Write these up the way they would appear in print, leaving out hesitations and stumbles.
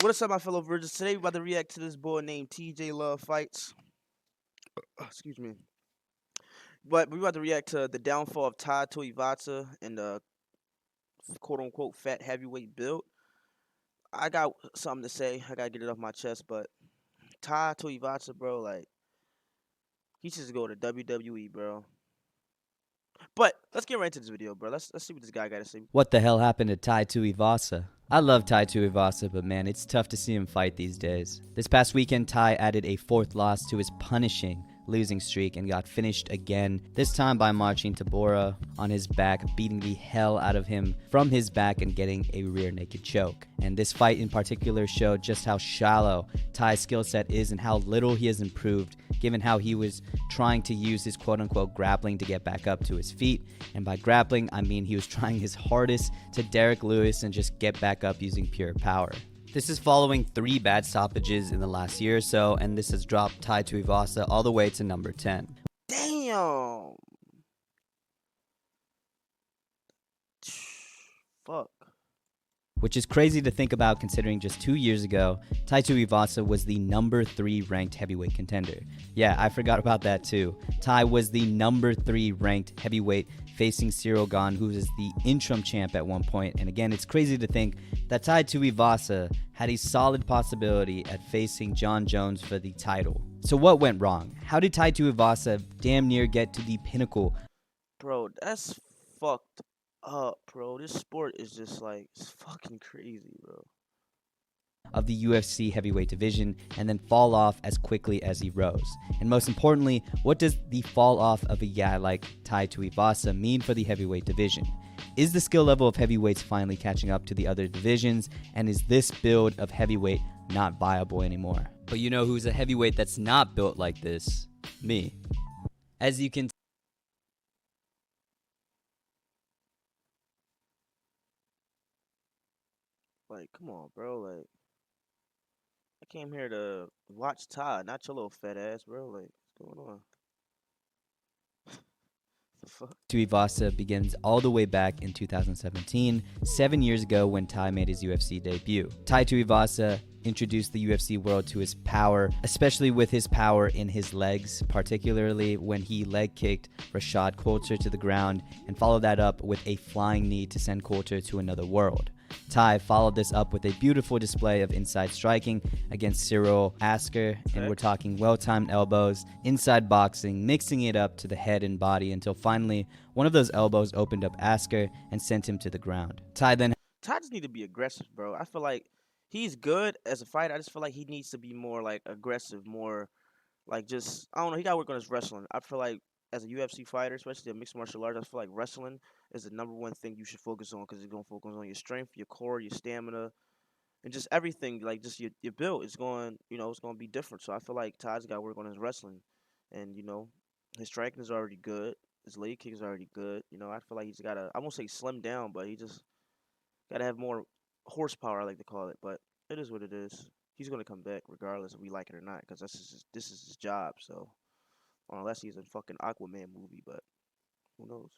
What is up, my fellow virgins? Today, we're about to react to this boy named TJ Love Fights. Excuse me. But we're about to react to the downfall of Tai Tuivasa and the quote unquote fat heavyweight build. I got something to say. I gotta get it off my chest, but Tai Tuivasa, bro, like, he should just go to WWE, bro. But let's get right into this video, bro. Let's see what this guy got to say. What the hell happened to Tai Tuivasa? I love Tai Tuivasa, but man, it's tough to see him fight these days. This past weekend, Tai added a fourth loss to his punishing losing streak and got finished again, this time by marching Tabora on his back, beating the hell out of him from his back and getting a rear naked choke. And this fight in particular showed just how shallow Tai's skill set is and how little he has improved, given how he was trying to use his quote-unquote grappling to get back up to his feet. And by grappling, I mean he was trying his hardest to Derek Lewis and just get back up using pure power. This is following 3 bad stoppages in the last year or so, and this has dropped Tai Tuivasa all the way to number 10. Damn. Fuck. Which is crazy to think about considering just 2 years ago, Tai Tuivasa was the number 3 ranked heavyweight contender. Yeah, I forgot about that too. Tai was the number 3 ranked heavyweight facing Cyril Gane, who was the interim champ at one point. And again, it's crazy to think that Tai Tuivasa had a solid possibility at facing John Jones for the title. So what went wrong? How did Tai Tuivasa damn near get to the pinnacle? Bro, that's fucked up, bro. This sport is just like, it's fucking crazy, bro. Of the UFC heavyweight division and then fall off as quickly as he rose. And most importantly, what does the fall off of a guy like Tai Tuivasa mean for the heavyweight division? Is the skill level of heavyweights finally catching up to the other divisions, and is this build of heavyweight not viable anymore? But you know who's a heavyweight that's not built like this? Me. As you can Like, come on, bro. Like, I came here to watch Todd, not your little fat ass, bro. Like, what's going on? The fuck? Tuivasa begins all the way back in 2017, 7 years ago when Tai made his UFC debut. Tai Tuivasa introduced the UFC world to his power, especially with his power in his legs, particularly when he leg kicked Rashad Coulter to the ground and followed that up with a flying knee to send Coulter to another world. Tai followed this up with a beautiful display of inside striking against Cyril Asker, and we're talking well-timed elbows, inside boxing, mixing it up to the head and body until finally one of those elbows opened up Asker and sent him to the ground. Tai Todd just need to be aggressive, bro. I feel like he's good as a fighter. I just feel like he needs to be more like aggressive, more like just, I don't know. He got to work on his wrestling. I feel like as a UFC fighter, especially a mixed martial arts, I feel like wrestling is the number one thing you should focus on because it's gonna focus on your strength, your core, your stamina, and just everything. Like just your build. It's going, it's gonna be different. So I feel like Todd's got to work on his wrestling, and his striking is already good. His leg kick is already good. I feel like he's got to, I won't say slim down, but he just got to have more horsepower, I like to call it. But it is what it is. He's going to come back regardless if we like it or not, because this is his job. So unless he's a fucking Aquaman movie, but who knows?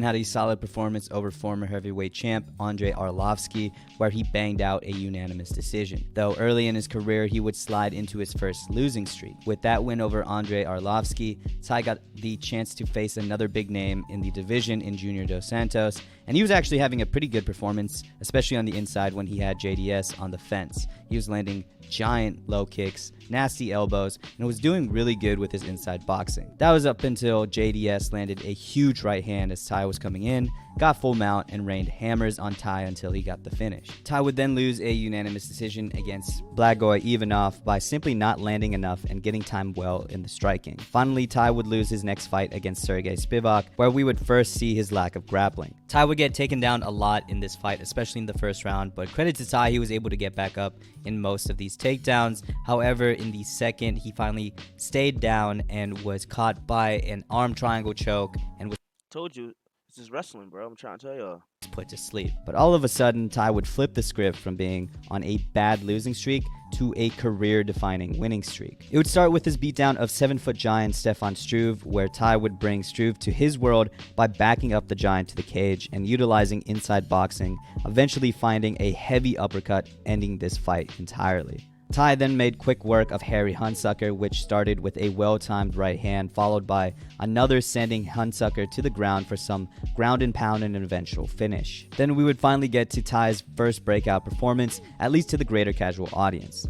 had a solid performance over former heavyweight champ Andrei Arlovski, where he banged out a unanimous decision. Though early in his career, he would slide into his first losing streak. With that win over Andrei Arlovski, Tai got the chance to face another big name in the division in Junior Dos Santos, and he was actually having a pretty good performance, especially on the inside when he had JDS on the fence. He was landing giant low kicks, nasty elbows, and was doing really good with his inside boxing. That was up until JDS landed a huge right hand as Tai was coming in, got full mount, and rained hammers on Tai until he got the finish. Tai would then lose a unanimous decision against Blagoy Ivanov by simply not landing enough and getting timed well in the striking. Finally, Tai would lose his next fight against Sergey Spivak, where we would first see his lack of grappling. Tai would get taken down a lot in this fight, especially in the first round, but credit to Tai, he was able to get back up in most of these takedowns. However, in the second, he finally stayed down and was caught by an arm triangle choke and was Told you, this is wrestling, bro. I'm trying to tell y'all. put to sleep. But all of a sudden, Tai would flip the script from being on a bad losing streak to a career-defining winning streak. It would start with his beatdown of 7-foot giant Stefan Struve, where Tai would bring Struve to his world by backing up the giant to the cage and utilizing inside boxing, eventually finding a heavy uppercut, ending this fight entirely. Tai then made quick work of Harry Hunsucker, which started with a well-timed right hand, followed by another sending Hunsucker to the ground for some ground and pound and an eventual finish. Then we would finally get to Tai's first breakout performance, at least to the greater casual audience.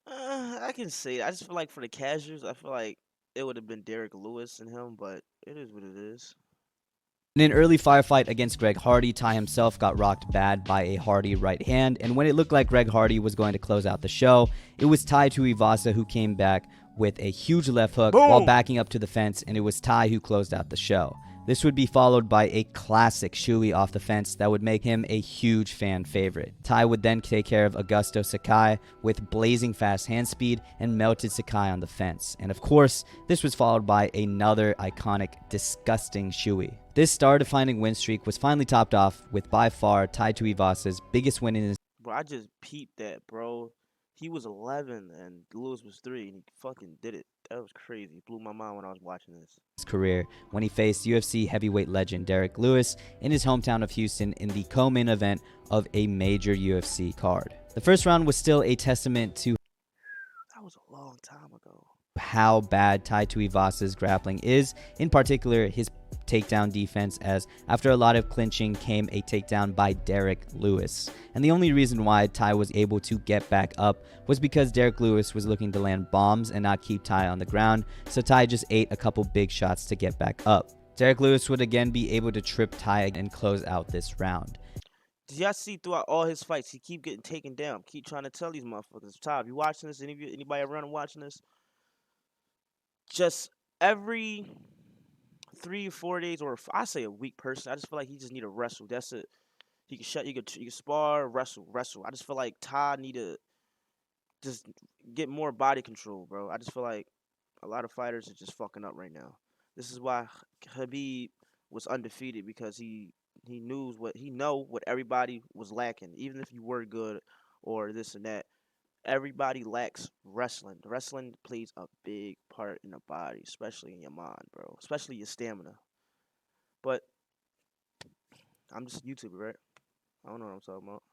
I can say I just feel like for the casuals, I feel like it would have been Derek Lewis and him, but it is what it is. In an early firefight against Greg Hardy, Tai himself got rocked bad by a Hardy right hand, and when it looked like Greg Hardy was going to close out the show, it was Tai Tuivasa who came back with a huge left hook while backing up to the fence, and it was Tai who closed out the show. This would be followed by a classic shoey off the fence that would make him a huge fan favorite. Tai would then take care of Augusto Sakai with blazing fast hand speed and melted Sakai on the fence. And of course, this was followed by another iconic, disgusting shoey. This star-defining win streak was finally topped off with by far Tai Tuivasa's biggest win in his Bro, I just peeped that, bro. He was 11 and Lewis was 3, and he fucking did it. That was crazy. It blew my mind when I was watching this. career when he faced UFC heavyweight legend Derek Lewis in his hometown of Houston in the co-main event of a major UFC card. The first round was still a testament to That was a long time ago. how bad Tai Tuivasa's grappling is, in particular his takedown defense, as after a lot of clinching came a takedown by Derek Lewis. And the only reason why Tai was able to get back up was because Derek Lewis was looking to land bombs and not keep Tai on the ground, so Tai just ate a couple big shots to get back up. Derek Lewis would again be able to trip Tai and close out this round. Did y'all see throughout all his fights, he keep getting taken down. Keep trying to tell these motherfuckers. Ty, you watching this? Anybody around watching this? Just every 3 or 4 days, or I say a week person, I just feel like he just need to wrestle. That's it. He can shut. You can spar, wrestle. I just feel like Ty need to just get more body control, bro. I just feel like a lot of fighters are just fucking up right now. This is why Khabib was undefeated, because he know what everybody was lacking. Even if you were good or this and that, everybody lacks wrestling. Wrestling plays a big part in the body, especially in your mind, bro. Especially your stamina. But I'm just a YouTuber, right? I don't know what I'm talking about.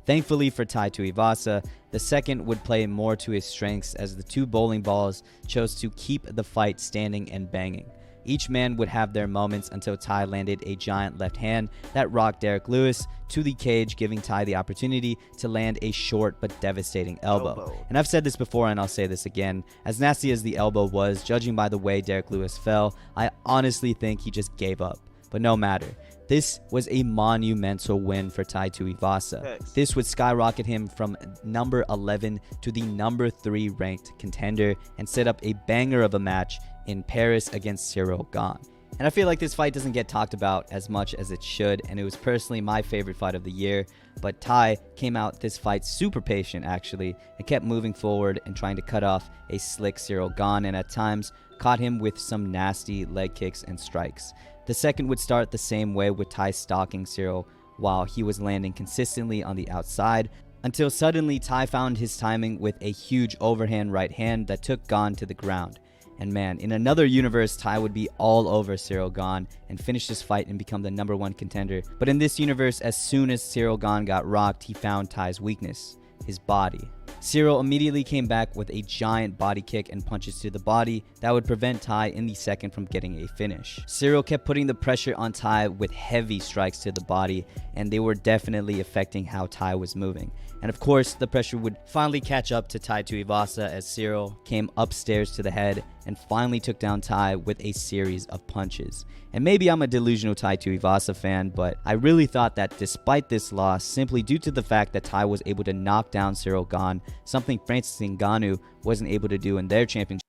Thankfully for Tai Tuivasa, the second would play more to his strengths, as the two bowling balls chose to keep the fight standing and banging. Each man would have their moments until Tai landed a giant left hand that rocked Derek Lewis to the cage, giving Tai the opportunity to land a short but devastating elbow. And I've said this before and I'll say this again, as nasty as the elbow was, judging by the way Derek Lewis fell, I honestly think he just gave up. But no matter. This was a monumental win for Tai Tuivasa. This would skyrocket him from number 11 to the number 3 ranked contender and set up a banger of a match in Paris against Ciryl Gane. And I feel like this fight doesn't get talked about as much as it should, and it was personally my favorite fight of the year. But Tai came out this fight super patient, actually, and kept moving forward and trying to cut off a slick Ciryl Gane, and at times caught him with some nasty leg kicks and strikes. The second would start the same way, with Tai stalking Ciryl while he was landing consistently on the outside, until suddenly Tai found his timing with a huge overhand right hand that took Gane to the ground. And man, in another universe, Tai would be all over Ciryl Gane and finish this fight and become the number 1 contender. But in this universe, as soon as Ciryl Gane got rocked, he found Tai's weakness, his body. Ciryl immediately came back with a giant body kick and punches to the body that would prevent Tai in the second from getting a finish. Ciryl kept putting the pressure on Tai with heavy strikes to the body, and they were definitely affecting how Tai was moving. And of course, the pressure would finally catch up to Tai Tuivasa as Ciryl came upstairs to the head and finally took down Tai with a series of punches. And maybe I'm a delusional Tai Tuivasa fan, but I really thought that despite this loss, simply due to the fact that Tai was able to knock down Ciryl Gane, something Francis Ngannou wasn't able to do in their championship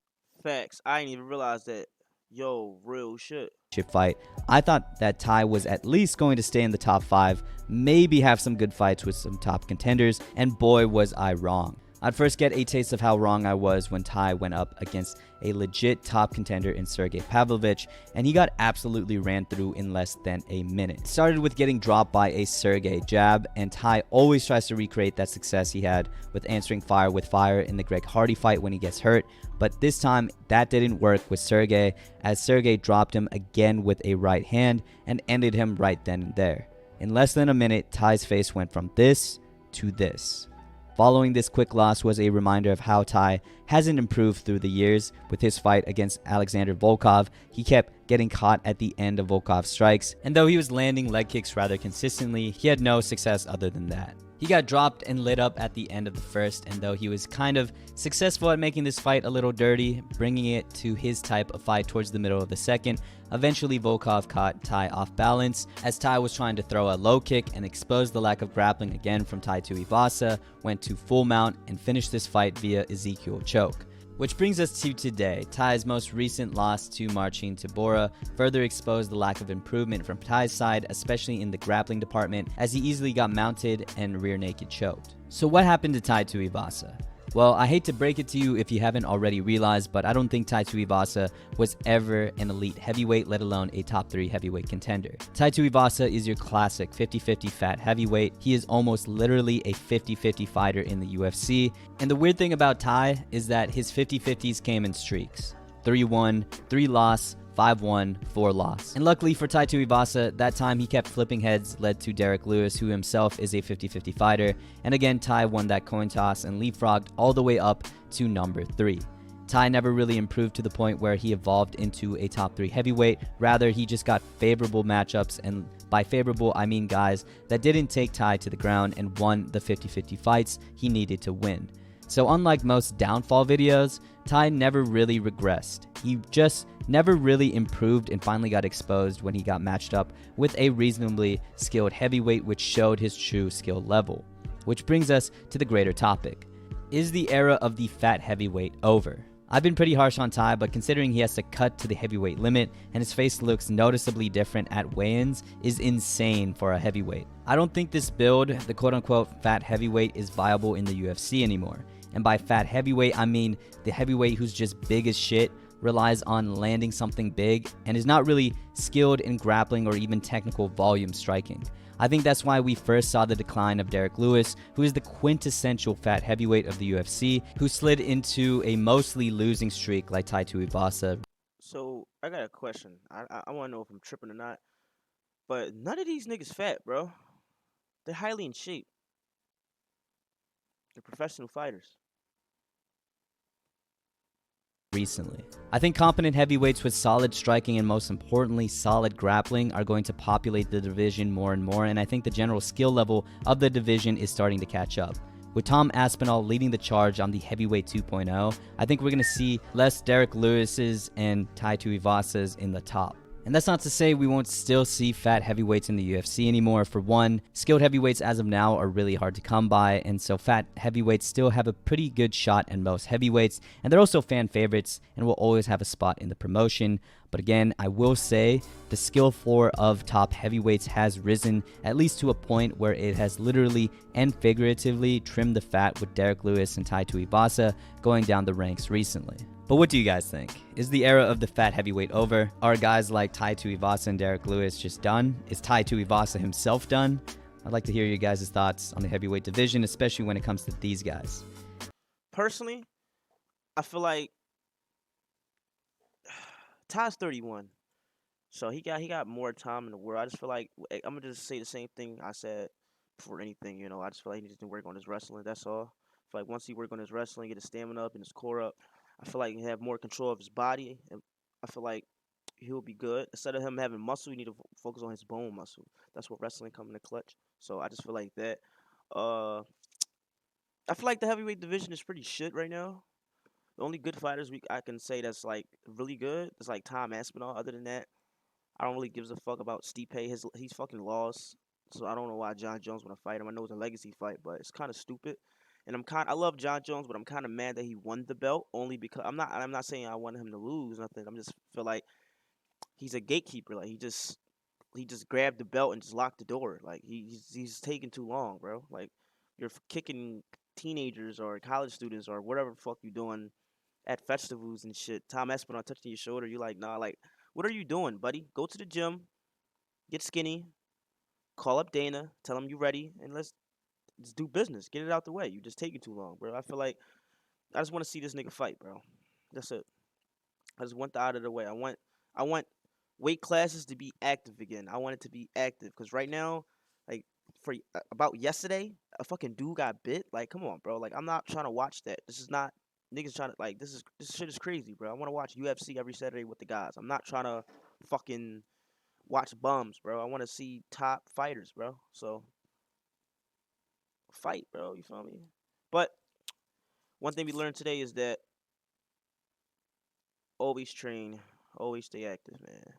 Facts. I didn't even realize that. Yo, real shit. fight, I thought that Tai was at least going to stay in the top 5, maybe have some good fights with some top contenders, and boy was I wrong. I'd first get a taste of how wrong I was when Tai went up against a legit top contender in Sergey Pavlovich, and he got absolutely ran through in less than a minute. It started with getting dropped by a Sergey jab, and Tai always tries to recreate that success he had with answering fire with fire in the Greg Hardy fight when he gets hurt, but this time that didn't work with Sergey, as Sergey dropped him again with a right hand and ended him right then and there. In less than a minute, Tai's face went from this to this. Following this quick loss was a reminder of how Tai hasn't improved through the years. With his fight against Alexander Volkov, he kept getting caught at the end of Volkov's strikes, and though he was landing leg kicks rather consistently, he had no success other than that. He got dropped and lit up at the end of the first, and though he was kind of successful at making this fight a little dirty, bringing it to his type of fight towards the middle of the second, eventually Volkov caught Tai off balance as Tai was trying to throw a low kick and exposed the lack of grappling again from Tai Tuivasa, went to full mount and finished this fight via Ezekiel choke. Which brings us to today. Tai's most recent loss to Marcin Tybura further exposed the lack of improvement from Tai's side, especially in the grappling department, as he easily got mounted and rear naked choked. So what happened to Tai Tuivasa? Well, I hate to break it to you if you haven't already realized, but I don't think Tai Tuivasa was ever an elite heavyweight, let alone a top 3 heavyweight contender. Tai Tuivasa is your classic 50-50 fat heavyweight. He is almost literally a 50-50 fighter in the UFC. And the weird thing about Tai is that his 50-50s came in streaks. 3-1, 3 loss, 5-1, 4 loss. And luckily for Tai Tuivasa, that time he kept flipping heads led to Derek Lewis, who himself is a 50-50 fighter. And again, Tai won that coin toss and leapfrogged all the way up to number 3. Tai never really improved to the point where he evolved into a top 3 heavyweight. Rather, he just got favorable matchups, and by favorable, I mean guys that didn't take Tai to the ground and won the 50-50 fights he needed to win. So unlike most downfall videos, Tai never really regressed. He just never really improved and finally got exposed when he got matched up with a reasonably skilled heavyweight, which showed his true skill level. Which brings us to the greater topic. Is the era of the fat heavyweight over? I've been pretty harsh on Tai, but considering he has to cut to the heavyweight limit and his face looks noticeably different at weigh-ins is insane for a heavyweight. I don't think this build, the quote-unquote fat heavyweight, is viable in the UFC anymore. And by fat heavyweight, I mean the heavyweight who's just big as shit, relies on landing something big, and is not really skilled in grappling or even technical volume striking. I think that's why we first saw the decline of Derek Lewis, who is the quintessential fat heavyweight of the UFC, who slid into a mostly losing streak like Tai Tuivasa. So I got a question. I want to know if I'm tripping or not. But none of these niggas fat, bro. They're highly in shape. They're professional fighters. Recently, I think competent heavyweights with solid striking and most importantly solid grappling are going to populate the division more and more, and I think the general skill level of the division is starting to catch up. With Tom Aspinall leading the charge on the heavyweight 2.0, I think we're going to see less Derek Lewis's and Tai Tuivasas in the top. And that's not to say we won't still see fat heavyweights in the UFC anymore. For one, skilled heavyweights as of now are really hard to come by, and so fat heavyweights still have a pretty good shot at most heavyweights, and they're also fan favorites and will always have a spot in the promotion. But again, I will say the skill floor of top heavyweights has risen at least to a point where it has literally and figuratively trimmed the fat, with Derek Lewis and Tai Tuivasa going down the ranks recently. But what do you guys think? Is the era of the fat heavyweight over? Are guys like Tai Tuivasa and Derek Lewis just done? Is Tai Tuivasa himself done? I'd like to hear you guys' thoughts on the heavyweight division, especially when it comes to these guys. Personally, I feel like Ty's 31. So he got more time in the world. I just feel like I'm gonna just say the same thing I said before anything. I just feel like he needs to work on his wrestling. That's all. I feel like once he work on his wrestling, get his stamina up and his core up, I feel like he have more control of his body, and I feel like he'll be good. Instead of him having muscle, you need to focus on his bone muscle. That's what wrestling come in the clutch. So I just feel like that. Uh, I feel like the heavyweight division is pretty shit right now. The only good fighters I can say that's like really good is like Tom Aspinall. Other than that, I don't really give a fuck about Stipe. He's fucking lost. So I don't know why John Jones want to fight him. I know it's a legacy fight, but it's kind of stupid. And I love John Jones, but I'm kind of mad that he won the belt only because I'm not saying I want him to lose nothing. I'm just feel like he's a gatekeeper. Like he just grabbed the belt and just locked the door. Like he's taking too long, bro. Like you're kicking. teenagers or college students or whatever the fuck you doing at festivals and shit. Tom Espinal touching your shoulder. You like, nah, like, what are you doing, buddy? Go to the gym, get skinny, call up Dana, tell him you ready, and let's do business. Get it out the way. You just taking too long, bro. I feel like I just want to see this nigga fight, bro. That's it. I just want that out of the way. I want weight classes to be active again. I want it to be active because right now, like about yesterday, a fucking dude got bit. Like, come on, bro. Like, I'm not trying to watch that. This is not niggas trying to like. This shit is crazy, bro. I want to watch UFC every Saturday with the guys. I'm not trying to fucking watch bums, bro. I want to see top fighters, bro. So fight, bro. You feel me? But one thing we learned today is that always train, always stay active, man.